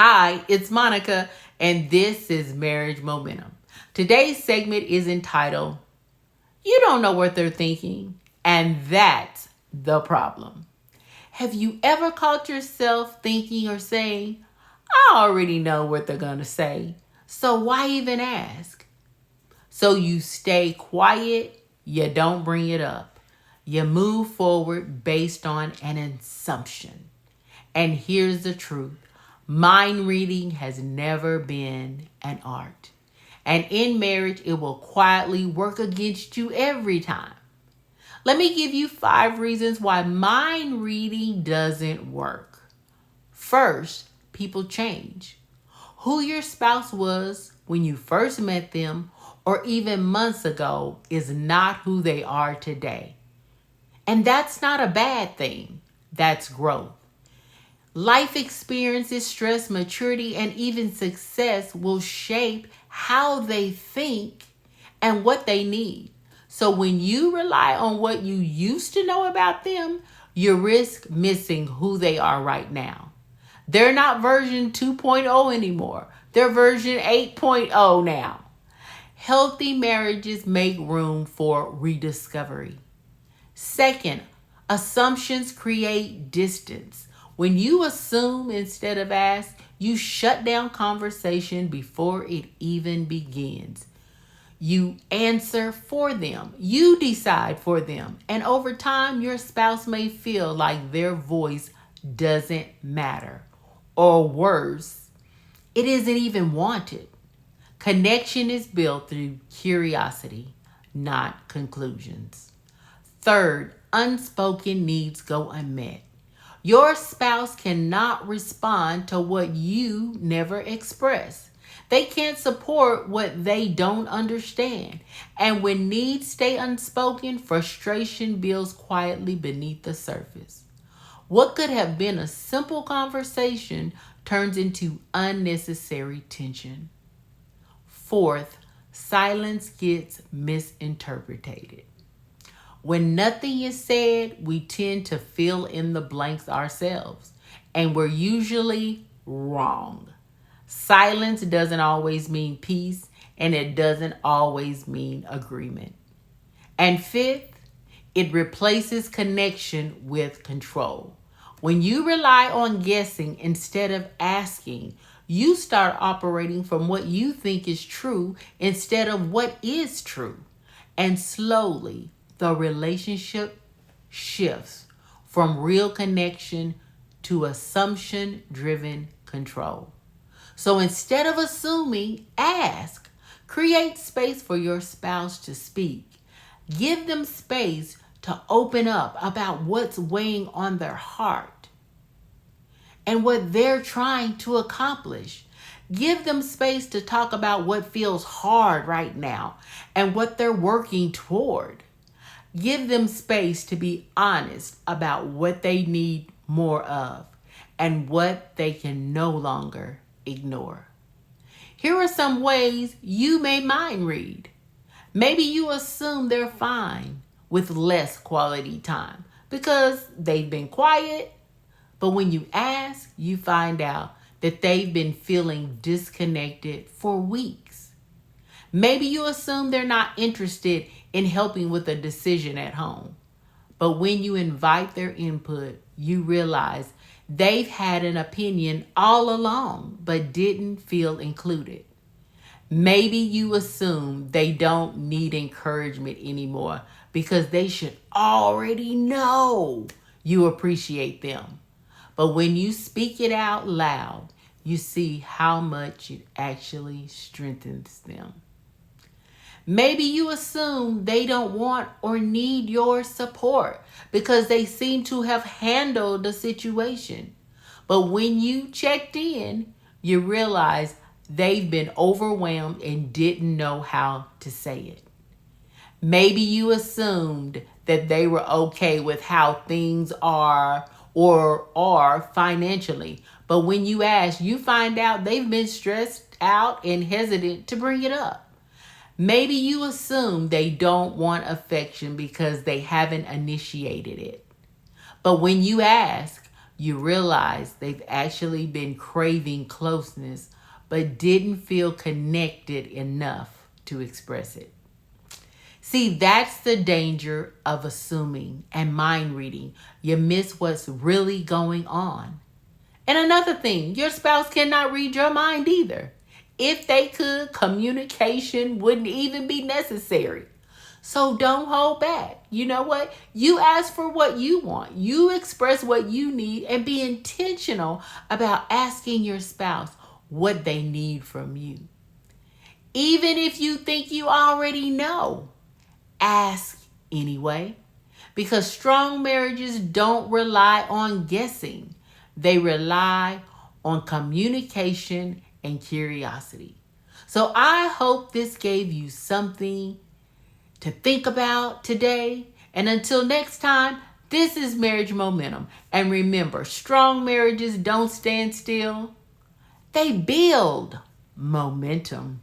Hi, it's Monica, and this is Marriage Momentum. Today's segment is entitled, You Don't Know What They're Thinking, and That's the Problem. Have you ever caught yourself thinking or saying, I already know what they're going to say, so why even ask? So you stay quiet, you don't bring it up. You move forward based on an assumption. And here's the truth. Mind reading has never been an art. And in marriage, it will quietly work against you every time. Let me give you 5 reasons why mind reading doesn't work. First, people change. Who your spouse was when you first met them or even months ago is not who they are today. And that's not a bad thing. That's growth. Life experiences, stress, maturity, and even success will shape how they think and what they need. So when you rely on what you used to know about them, you risk missing who they are right now. They're not version 2.0 anymore. They're version 8.0 now. Healthy marriages make room for rediscovery. Second, assumptions create distance. When you assume instead of ask, you shut down conversation before it even begins. You answer for them. You decide for them. And over time, your spouse may feel like their voice doesn't matter. Or worse, it isn't even wanted. Connection is built through curiosity, not conclusions. Third, unspoken needs go unmet. Your spouse cannot respond to what you never express. They can't support what they don't understand. And when needs stay unspoken, frustration builds quietly beneath the surface. What could have been a simple conversation turns into unnecessary tension. Fourth, silence gets misinterpreted. When nothing is said, we tend to fill in the blanks ourselves, and we're usually wrong. Silence doesn't always mean peace, and it doesn't always mean agreement. And fifth, it replaces connection with control. When you rely on guessing instead of asking, you start operating from what you think is true instead of what is true. And slowly, the relationship shifts from real connection to assumption-driven control. So instead of assuming, ask. Create space for your spouse to speak. Give them space to open up about what's weighing on their heart and what they're trying to accomplish. Give them space to talk about what feels hard right now and what they're working toward. Give them space to be honest about what they need more of and what they can no longer ignore. Here are some ways you may mind read. Maybe you assume they're fine with less quality time because they've been quiet, but when you ask, you find out that they've been feeling disconnected for weeks. Maybe you assume they're not interested in helping with a decision at home. But when you invite their input, you realize they've had an opinion all along, but didn't feel included. Maybe you assume they don't need encouragement anymore because they should already know you appreciate them. But when you speak it out loud, you see how much it actually strengthens them. Maybe you assume they don't want or need your support because they seem to have handled the situation. But when you checked in, you realize they've been overwhelmed and didn't know how to say it. Maybe you assumed that they were okay with how things are or are financially. But when you ask, you find out they've been stressed out and hesitant to bring it up. Maybe you assume they don't want affection because they haven't initiated it. But when you ask, you realize they've actually been craving closeness but didn't feel connected enough to express it. See, that's the danger of assuming and mind reading. You miss what's really going on. And another thing, your spouse cannot read your mind either. If they could, communication wouldn't even be necessary. So don't hold back. You know what? You ask for what you want. You express what you need and be intentional about asking your spouse what they need from you. Even if you think you already know, ask anyway. Because strong marriages don't rely on guessing. They rely on communication and curiosity. So I hope this gave you something to think about today. And until next time, this is Marriage Momentum. And remember, strong marriages don't stand still. They build momentum.